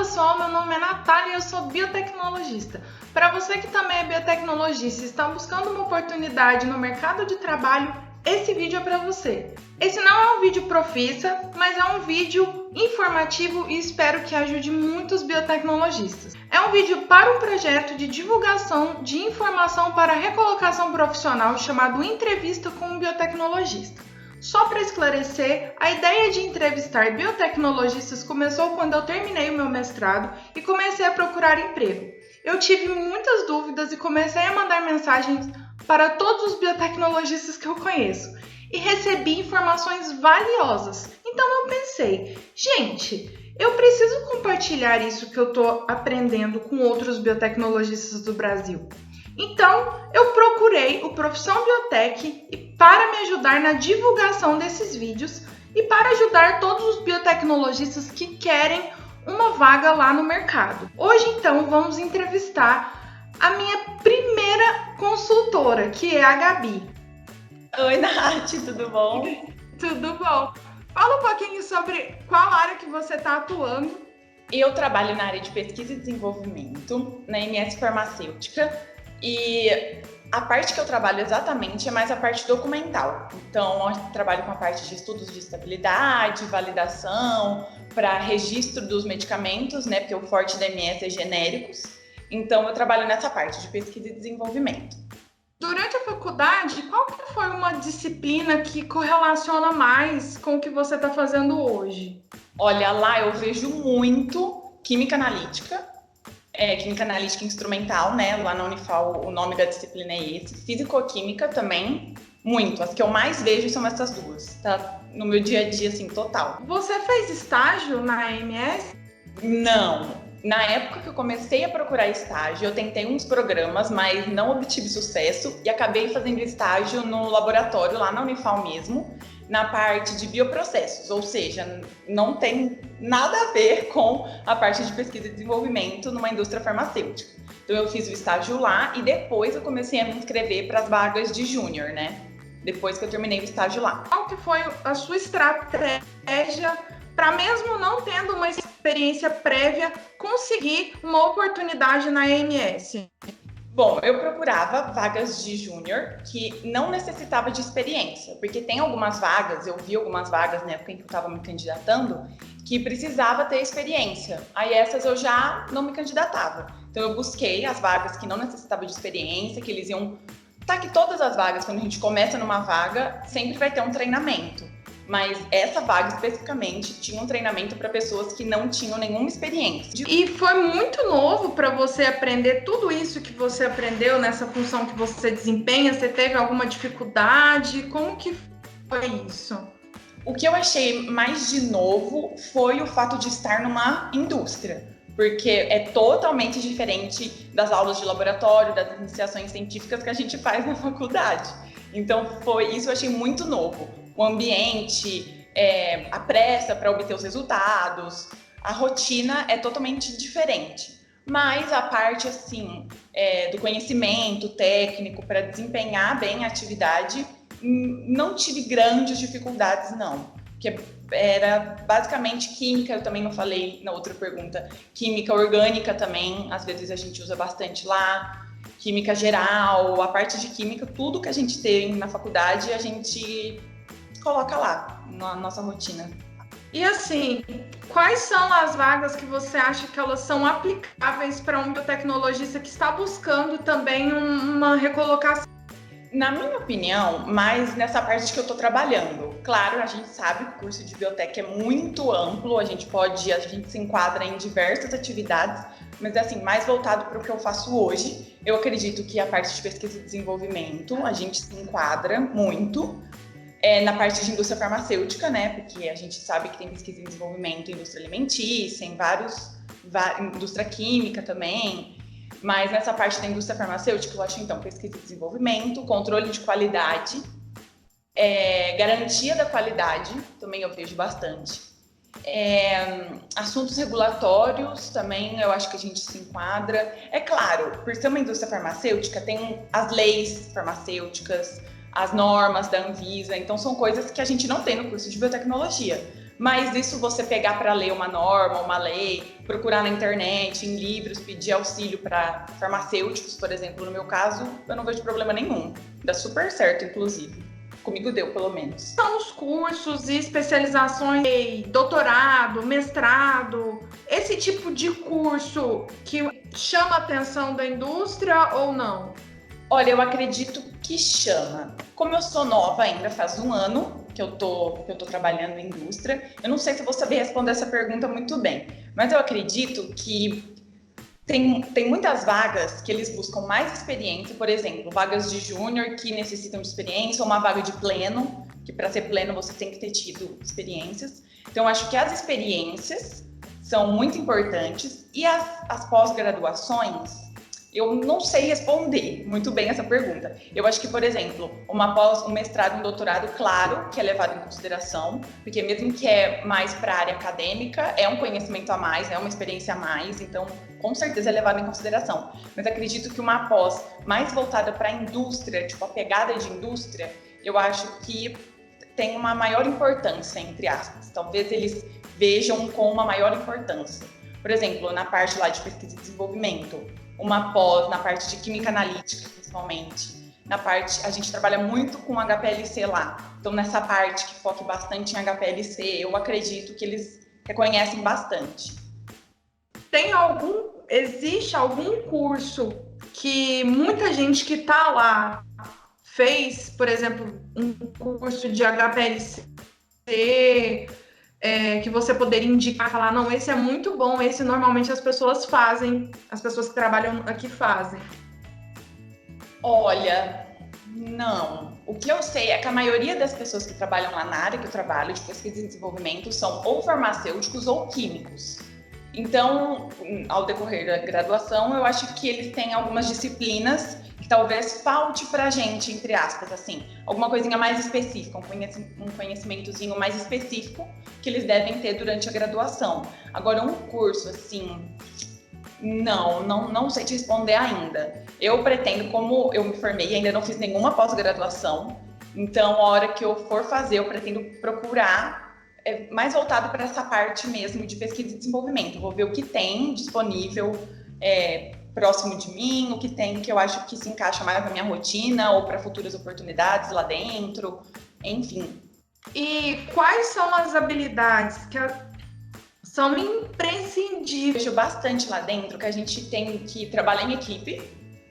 pessoal, meu nome é Natália e eu sou biotecnologista. Para você que também é biotecnologista e está buscando uma oportunidade no mercado de trabalho, esse vídeo é para você. Esse não é um vídeo profissa, mas é um vídeo informativo e espero que ajude muitos biotecnologistas. É um vídeo para um projeto de divulgação de informação para recolocação profissional chamado Entrevista com um Biotecnologista. Só para esclarecer, a ideia de entrevistar biotecnologistas começou quando eu terminei o meu mestrado e comecei a procurar emprego. Eu tive muitas dúvidas e comecei a mandar mensagens para todos os biotecnologistas que eu conheço e recebi informações valiosas. Então eu pensei, gente, eu preciso compartilhar isso que eu estou aprendendo com outros biotecnologistas do Brasil. Então, eu procurei o Profissão Biotech para me ajudar na divulgação desses vídeos e para ajudar todos os biotecnologistas que querem uma vaga lá no mercado. Hoje, então, vamos entrevistar a minha primeira consultora, que é a Gabi. Oi, Nath, tudo bom? Tudo bom. Fala um pouquinho sobre qual área que você está atuando. Eu trabalho na área de pesquisa e desenvolvimento, na MS Farmacêutica. E a parte que eu trabalho exatamente é mais a parte documental. Então, eu trabalho com a parte de estudos de estabilidade, validação, para registro dos medicamentos, né? Porque o forte da MS é genéricos. Então, eu trabalho nessa parte de pesquisa e desenvolvimento. Durante a faculdade, qual que foi uma disciplina que correlaciona mais com o que você está fazendo hoje? Olha, lá eu vejo muito química analítica. Química analítica instrumental, né? Lá na Unifal o nome da disciplina é esse. Físico-química também, muito. As que eu mais vejo são essas duas, tá? No meu dia a dia, assim, total. Você fez estágio na AMS? Não. Na época que eu comecei a procurar estágio, eu tentei uns programas, mas não obtive sucesso e acabei fazendo estágio no laboratório, lá na Unifal mesmo, na parte de bioprocessos, ou seja, não tem nada a ver com a parte de pesquisa e desenvolvimento numa indústria farmacêutica. Então eu fiz o estágio lá e depois eu comecei a me inscrever para as vagas de júnior, né? Depois que eu terminei o estágio lá. Qual que foi a sua estratégia para, mesmo não tendo uma experiência prévia, conseguir uma oportunidade na AMS? Bom, eu procurava vagas de júnior que não necessitava de experiência, porque tem algumas vagas, eu vi algumas vagas na época em que eu estava me candidatando, que precisava ter experiência. Aí essas eu já não me candidatava. Então eu busquei as vagas que não necessitavam de experiência, que eles iam... Tá que todas as vagas, quando a gente começa numa vaga, sempre vai ter um treinamento. Mas essa vaga especificamente tinha um treinamento para pessoas que não tinham nenhuma experiência. E foi muito novo para você aprender tudo isso que você aprendeu nessa função que você desempenha? Você teve alguma dificuldade? Como que foi isso? O que eu achei mais de novo foi o fato de estar numa indústria, porque é totalmente diferente das aulas de laboratório, das iniciações científicas que a gente faz na faculdade. Então foi isso, eu achei muito novo. O ambiente, a pressa para obter os resultados, a rotina é totalmente diferente. Mas a parte assim, do conhecimento técnico para desempenhar bem a atividade, não tive grandes dificuldades, não. Porque era basicamente química, eu também não falei na outra pergunta, química orgânica também, às vezes a gente usa bastante lá, química geral, a parte de química, tudo que a gente tem na faculdade, a gente coloca lá na nossa rotina. E assim, quais são as vagas que você acha que elas são aplicáveis para um biotecnologista que está buscando também uma recolocação? Na minha opinião, mais nessa parte que eu estou trabalhando. Claro, a gente sabe que o curso de biotec é muito amplo, a gente se enquadra em diversas atividades, mas assim, mais voltado para o que eu faço hoje. Eu acredito que a parte de pesquisa e desenvolvimento, a gente se enquadra muito. Na parte de indústria farmacêutica, né? Porque a gente sabe que tem pesquisa e desenvolvimento em indústria alimentícia, indústria química também. Mas nessa parte da indústria farmacêutica, eu acho, então, pesquisa e desenvolvimento, controle de qualidade, garantia da qualidade, também eu vejo bastante. Assuntos regulatórios, também eu acho que a gente se enquadra. É claro, por ser uma indústria farmacêutica, tem as leis farmacêuticas, as normas da Anvisa. Então, são coisas que a gente não tem no curso de biotecnologia. Mas isso você pegar para ler uma norma, uma lei, procurar na internet, em livros, pedir auxílio para farmacêuticos, por exemplo, no meu caso, eu não vejo problema nenhum. Dá super certo, inclusive. Comigo deu, pelo menos. São os cursos e especializações, doutorado, mestrado, esse tipo de curso que chama a atenção da indústria ou não? Olha, eu acredito que chama. Como eu sou nova ainda, faz um ano que eu tô trabalhando em indústria, eu não sei se eu vou saber responder essa pergunta muito bem, mas eu acredito que tem muitas vagas que eles buscam mais experiência, por exemplo, vagas de júnior que necessitam de experiência, ou uma vaga de pleno, que para ser pleno você tem que ter tido experiências. Então, acho que as experiências são muito importantes e as pós-graduações, eu não sei responder muito bem essa pergunta. Eu acho que, por exemplo, um mestrado, um doutorado, claro que é levado em consideração, porque mesmo que é mais para a área acadêmica, é um conhecimento a mais, é uma experiência a mais, então com certeza é levado em consideração. Mas acredito que uma pós mais voltada para a indústria, tipo a pegada de indústria, eu acho que tem uma maior importância, entre aspas. Talvez eles vejam com uma maior importância. Por exemplo, na parte lá de pesquisa e desenvolvimento, uma pós na parte de química analítica, principalmente. A gente trabalha muito com HPLC lá. Então, nessa parte que foca bastante em HPLC, eu acredito que eles reconhecem bastante. Existe algum curso que muita gente que está lá fez, por exemplo, um curso de HPLC, que você poderia indicar, falar, não, esse é muito bom, esse normalmente as pessoas fazem, as pessoas que trabalham aqui fazem? Olha, não. O que eu sei é que a maioria das pessoas que trabalham lá na área que eu trabalho, de pesquisa e desenvolvimento, são ou farmacêuticos ou químicos. Então, ao decorrer da graduação, eu acho que eles têm algumas disciplinas que talvez falte pra gente, entre aspas, assim, alguma coisinha mais específica, um conhecimentozinho mais específico que eles devem ter durante a graduação. Agora, um curso, assim, não sei te responder ainda. Eu pretendo, como eu me formei e ainda não fiz nenhuma pós-graduação, então, a hora que eu for fazer, eu pretendo procurar mais voltado para essa parte mesmo de pesquisa e desenvolvimento. Vou ver o que tem disponível próximo de mim, o que tem que eu acho que se encaixa mais na minha rotina ou para futuras oportunidades lá dentro, enfim. E quais são as habilidades que são imprescindíveis? Eu vejo bastante lá dentro que a gente tem que trabalhar em equipe,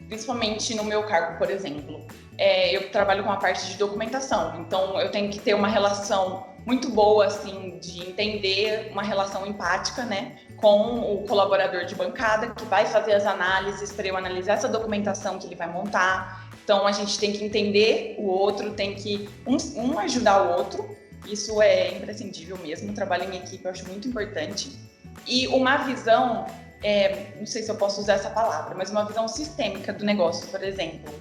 principalmente no meu cargo, por exemplo. Eu trabalho com a parte de documentação, então eu tenho que ter uma relação muito boa, assim, de entender uma relação empática, né, com o colaborador de bancada que vai fazer as análises para eu analisar essa documentação que ele vai montar. Então, a gente tem que entender o outro, tem que um ajudar o outro. Isso é imprescindível mesmo, o trabalho em equipe eu acho muito importante. E uma visão, não sei se eu posso usar essa palavra, mas uma visão sistêmica do negócio, por exemplo.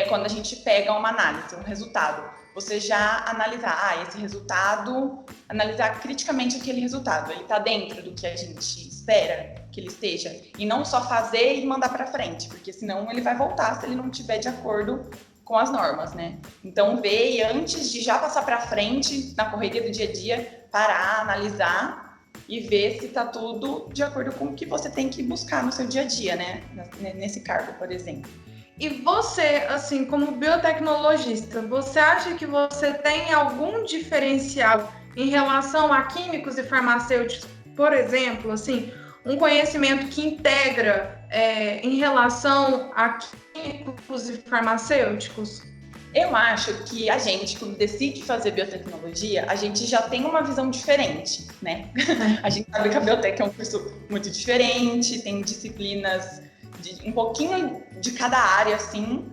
Quando a gente pega uma análise, um resultado, você já analisar, esse resultado, analisar criticamente aquele resultado, ele está dentro do que a gente espera que ele esteja, e não só fazer e mandar para frente, porque senão ele vai voltar se ele não estiver de acordo com as normas, né? Então, ver e antes de já passar para frente, na correria do dia a dia, parar, analisar e ver se está tudo de acordo com o que você tem que buscar no seu dia a dia, né? Nesse cargo, por exemplo. E você, assim, como biotecnologista, você acha que você tem algum diferencial em relação a químicos e farmacêuticos? Por exemplo, assim, um conhecimento que integra em relação a químicos e farmacêuticos? Eu acho que a gente, quando decide fazer biotecnologia, a gente já tem uma visão diferente, né? A gente sabe que a biotec é um curso muito diferente, tem disciplinas um pouquinho de cada área, assim,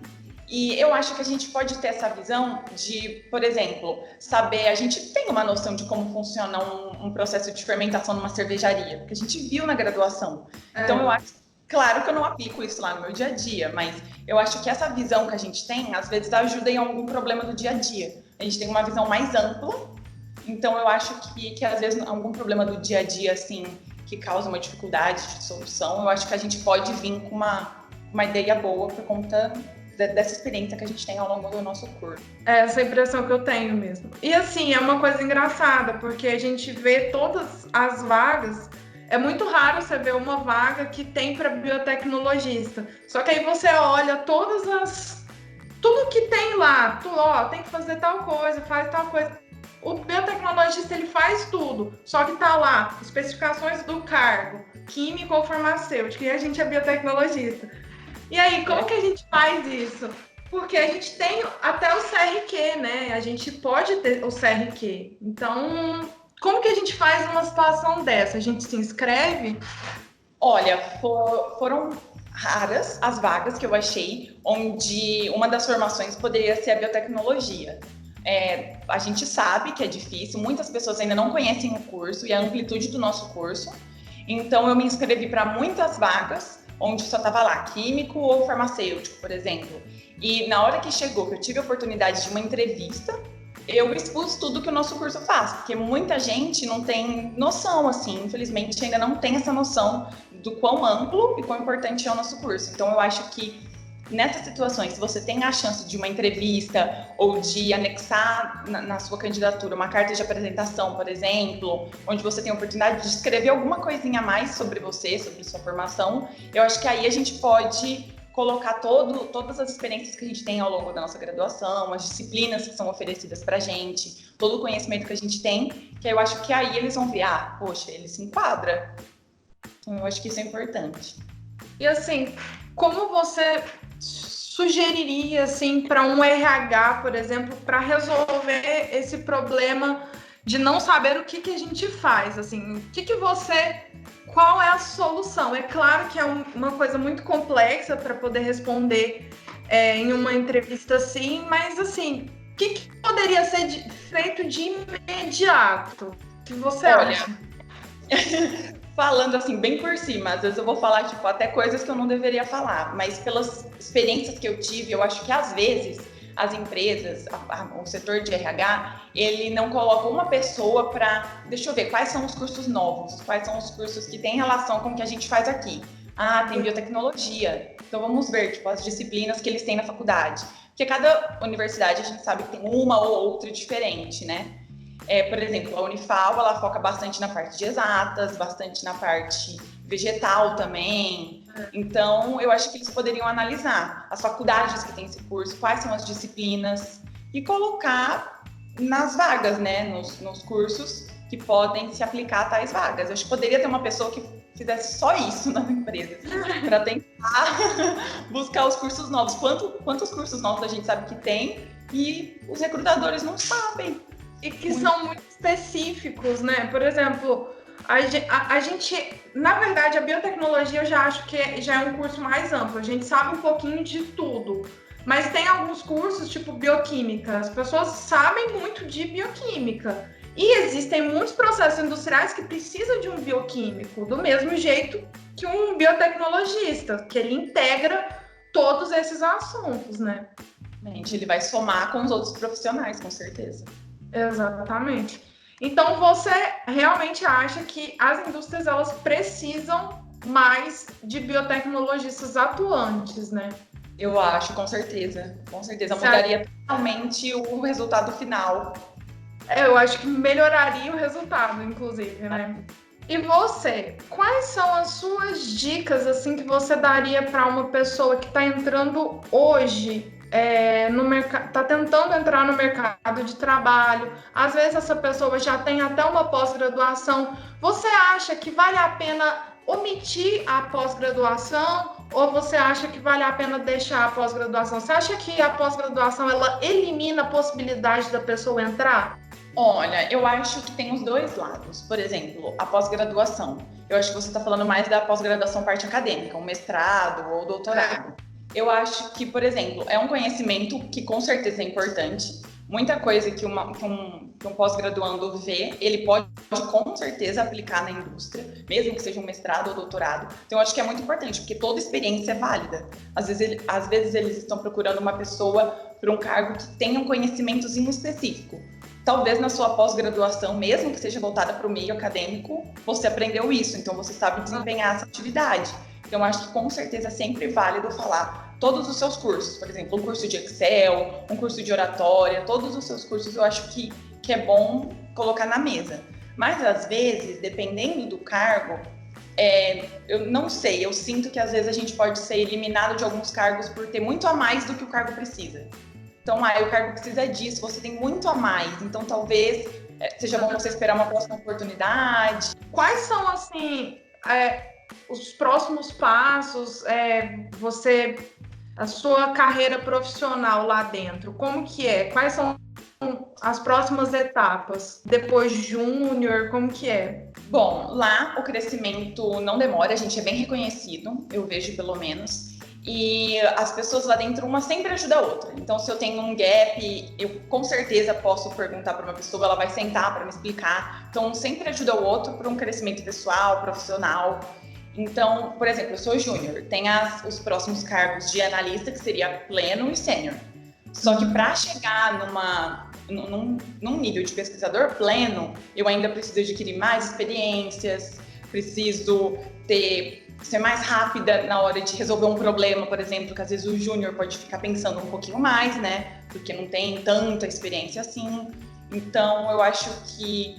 e eu acho que a gente pode ter essa visão de, por exemplo, saber, a gente tem uma noção de como funciona um processo de fermentação numa cervejaria, porque a gente viu na graduação. Então, eu acho, claro que eu não aplico isso lá no meu dia a dia, mas eu acho que essa visão que a gente tem, às vezes, ajuda em algum problema do dia a dia. A gente tem uma visão mais ampla, então eu acho que às vezes, algum problema do dia a dia, assim, que causa uma dificuldade de solução, eu acho que a gente pode vir com uma ideia boa por conta dessa experiência que a gente tem ao longo do nosso curso. É essa impressão que eu tenho mesmo. E assim, é uma coisa engraçada, porque a gente vê todas as vagas. É muito raro você ver uma vaga que tem para biotecnologista. Só que aí você olha tudo que tem lá, tem que fazer tal coisa, faz tal coisa. O biotecnologista, ele faz tudo, só que tá lá, especificações do cargo, químico ou farmacêutico, e a gente é biotecnologista. E aí, como que a gente faz isso? Porque a gente tem até o CRQ, né? A gente pode ter o CRQ. Então, como que a gente faz numa situação dessa? A gente se inscreve? Olha, foram raras as vagas que eu achei onde uma das formações poderia ser a biotecnologia. A gente sabe que é difícil, muitas pessoas ainda não conhecem o curso e a amplitude do nosso curso. Então, eu me inscrevi para muitas vagas onde só estava lá químico ou farmacêutico, por exemplo. E na hora que chegou, que eu tive a oportunidade de uma entrevista, eu expus tudo que o nosso curso faz, porque muita gente não tem noção, assim, infelizmente ainda não tem essa noção do quão amplo e quão importante é o nosso curso. Então, eu acho que nessas situações, se você tem a chance de uma entrevista ou de anexar na sua candidatura uma carta de apresentação, por exemplo, onde você tem a oportunidade de escrever alguma coisinha a mais sobre você, sobre sua formação, eu acho que aí a gente pode colocar todas as experiências que a gente tem ao longo da nossa graduação, as disciplinas que são oferecidas pra gente, todo o conhecimento que a gente tem, que eu acho que aí eles vão ver, poxa, ele se enquadra. Então, eu acho que isso é importante. E assim, como você sugeriria, assim, para um RH, por exemplo, para resolver esse problema de não saber o que a gente faz, assim, qual é a solução? É claro que é uma coisa muito complexa para poder responder em uma entrevista assim, mas assim, o que poderia ser feito de imediato? O que você acha? Falando assim, bem por cima, às vezes eu vou falar, tipo, até coisas que eu não deveria falar, mas pelas experiências que eu tive, eu acho que às vezes as empresas, o setor de RH, ele não coloca uma pessoa para, deixa eu ver, quais são os cursos novos, quais são os cursos que têm relação com o que a gente faz aqui. Tem biotecnologia, então vamos ver, tipo, as disciplinas que eles têm na faculdade. Porque cada universidade, a gente sabe que tem uma ou outra diferente, né? Por exemplo, a Unifal, ela foca bastante na parte de exatas, bastante na parte vegetal também. Então, eu acho que eles poderiam analisar as faculdades que têm esse curso, quais são as disciplinas e colocar nas vagas, né, nos cursos que podem se aplicar a tais vagas. Eu acho que poderia ter uma pessoa que fizesse só isso nas empresas, para tentar buscar os cursos novos. Quantos cursos novos a gente sabe que tem e os recrutadores não sabem. E que são muito específicos, né? Por exemplo, a gente, na verdade, a biotecnologia eu já acho que já é um curso mais amplo. A gente sabe um pouquinho de tudo. Mas tem alguns cursos, tipo bioquímica. As pessoas sabem muito de bioquímica. E existem muitos processos industriais que precisam de um bioquímico, do mesmo jeito que um biotecnologista, que ele integra todos esses assuntos, né? Ele vai somar com os outros profissionais, com certeza. Exatamente. Então, você realmente acha que as indústrias, elas precisam mais de biotecnologistas atuantes, né? Eu acho, com certeza. Com certeza. Mudaria totalmente o resultado final. Eu acho que melhoraria o resultado, inclusive, né? E você, quais são as suas dicas, assim, que você daria para uma pessoa que está entrando hoje no mercado, está tentando entrar no mercado de trabalho? Às vezes essa pessoa já tem até uma pós-graduação. Você acha que vale a pena omitir a pós-graduação ou você acha que vale a pena deixar a pós-graduação? Você acha que a pós-graduação ela elimina a possibilidade da pessoa entrar? Olha, eu acho que tem os dois lados. Por exemplo, a pós-graduação. Eu acho que você está falando mais da pós-graduação parte acadêmica, um mestrado ou doutorado. Eu acho que, por exemplo, é um conhecimento que com certeza é importante. Muita coisa que um pós-graduando vê, ele pode com certeza aplicar na indústria, mesmo que seja um mestrado ou doutorado. Então, eu acho que é muito importante, porque toda experiência é válida. Às vezes eles estão procurando uma pessoa para um cargo que tenha um conhecimentozinho específico. Talvez na sua pós-graduação, mesmo que seja voltada para o meio acadêmico, você aprendeu isso, então você sabe desempenhar essa atividade. Então, eu acho que com certeza é sempre válido falar todos os seus cursos. Por exemplo, um curso de Excel, um curso de oratória, todos os seus cursos eu acho que é bom colocar na mesa. Mas, às vezes, dependendo do cargo, eu não sei, eu sinto que às vezes a gente pode ser eliminado de alguns cargos por ter muito a mais do que o cargo precisa. Então, o cargo precisa disso, você tem muito a mais, então talvez seja bom você esperar uma próxima oportunidade. Quais são, assim, os próximos passos, a sua carreira profissional lá dentro? Como que é? Quais são as próximas etapas? Depois de júnior, como que é? Bom, lá o crescimento não demora, a gente é bem reconhecido, eu vejo pelo menos. E as pessoas lá dentro, uma sempre ajuda a outra. Então, se eu tenho um gap, eu com certeza posso perguntar para uma pessoa, ela vai sentar para me explicar. Então, um sempre ajuda o outro para um crescimento pessoal, profissional. Então, por exemplo, eu sou júnior, tem os próximos cargos de analista, que seria pleno e sênior. Só que para chegar num nível de pesquisador pleno, eu ainda preciso adquirir mais experiências, preciso ser mais rápida na hora de resolver um problema, por exemplo, que às vezes o júnior pode ficar pensando um pouquinho mais, né? Porque não tem tanta experiência assim. Então, eu acho que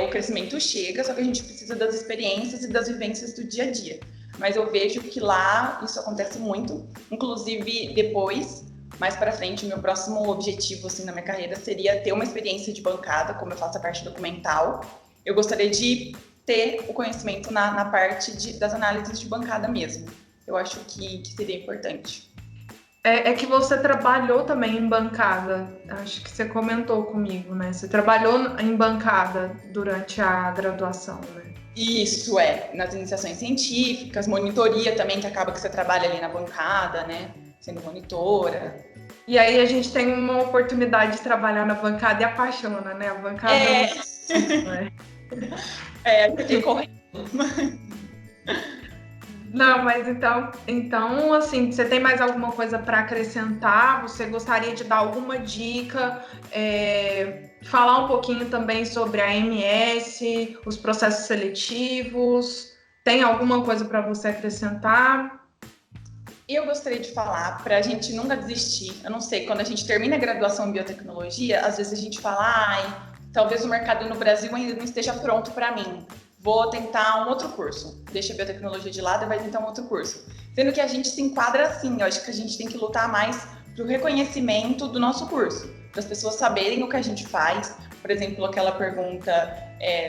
o crescimento chega, só que a gente precisa das experiências e das vivências do dia a dia. Mas eu vejo que lá isso acontece muito, inclusive depois, mais para frente, o meu próximo objetivo assim, na minha carreira seria ter uma experiência de bancada, como eu faço a parte documental. Eu gostaria de ter o conhecimento na parte das análises de bancada mesmo. Eu acho que seria importante. É que você trabalhou também em bancada, acho que você comentou comigo, né? Você trabalhou em bancada durante a graduação, né? Isso, nas iniciações científicas, monitoria também, que acaba que você trabalha ali na bancada, né? Sendo monitora. E aí a gente tem uma oportunidade de trabalhar na bancada e apaixona, né? A bancada eu fiquei correndo. Não, mas então, assim, você tem mais alguma coisa para acrescentar? Você gostaria de dar alguma dica? Falar um pouquinho também sobre a MS, os processos seletivos? Tem alguma coisa para você acrescentar? Eu gostaria de falar para a gente nunca desistir. Eu não sei, quando a gente termina a graduação em biotecnologia, às vezes a gente fala, talvez o mercado no Brasil ainda não esteja pronto para mim. Vou tentar um outro curso. Deixa a biotecnologia de lado e vai tentar um outro curso. Sendo que a gente se enquadra assim. Eu acho que a gente tem que lutar mais para o reconhecimento do nosso curso. Para as pessoas saberem o que a gente faz. Por exemplo, aquela pergunta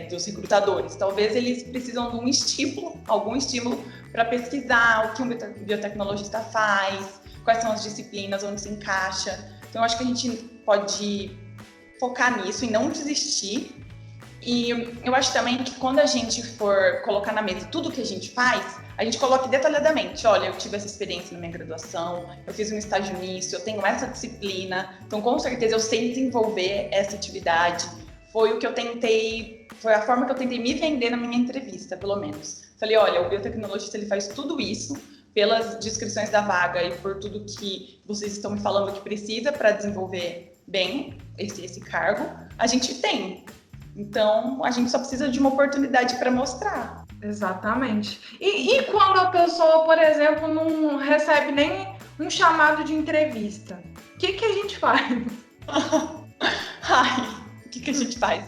dos recrutadores. Talvez eles precisam de um estímulo, algum estímulo para pesquisar o que um biotecnologista faz, quais são as disciplinas, onde se encaixa. Então, eu acho que a gente pode focar nisso e não desistir. E eu acho também que quando a gente for colocar na mesa tudo que a gente faz, a gente coloque detalhadamente, olha, eu tive essa experiência na minha graduação, eu fiz um estágio nisso, eu tenho essa disciplina, então com certeza eu sei desenvolver essa atividade. Foi a forma que eu tentei me vender na minha entrevista, pelo menos. Falei, olha, o biotecnologista ele faz tudo isso pelas descrições da vaga e por tudo que vocês estão me falando que precisa para desenvolver bem esse cargo, a gente tem. Então, a gente só precisa de uma oportunidade para mostrar. Exatamente. E quando a pessoa, por exemplo, não recebe nem um chamado de entrevista? O que a gente faz? O que a gente faz?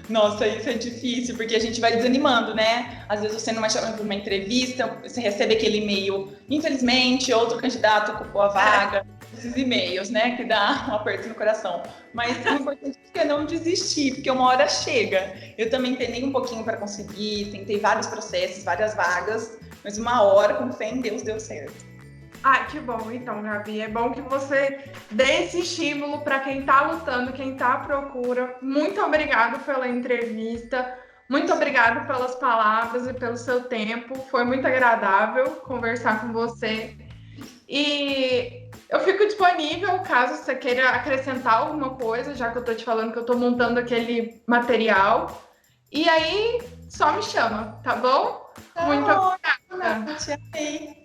Nossa, isso é difícil, porque a gente vai desanimando, né? Às vezes você não é chamado para uma entrevista, você recebe aquele e-mail, infelizmente, outro candidato ocupou a vaga. Esses e-mails, né, que dá um aperto no coração. Mas o importante é não desistir, porque uma hora chega. Eu também penei um pouquinho para conseguir, tentei vários processos, várias vagas, mas uma hora, com fé em Deus, deu certo. Que bom. Então, Gabi, é bom que você dê esse estímulo para quem está lutando, quem está à procura. Muito obrigada pela entrevista. Muito obrigada pelas palavras e pelo seu tempo. Foi muito agradável conversar com você. E eu fico disponível caso você queira acrescentar alguma coisa, já que eu tô te falando que eu tô montando aquele material. E aí, só me chama, tá bom? Muito obrigada. Te amei.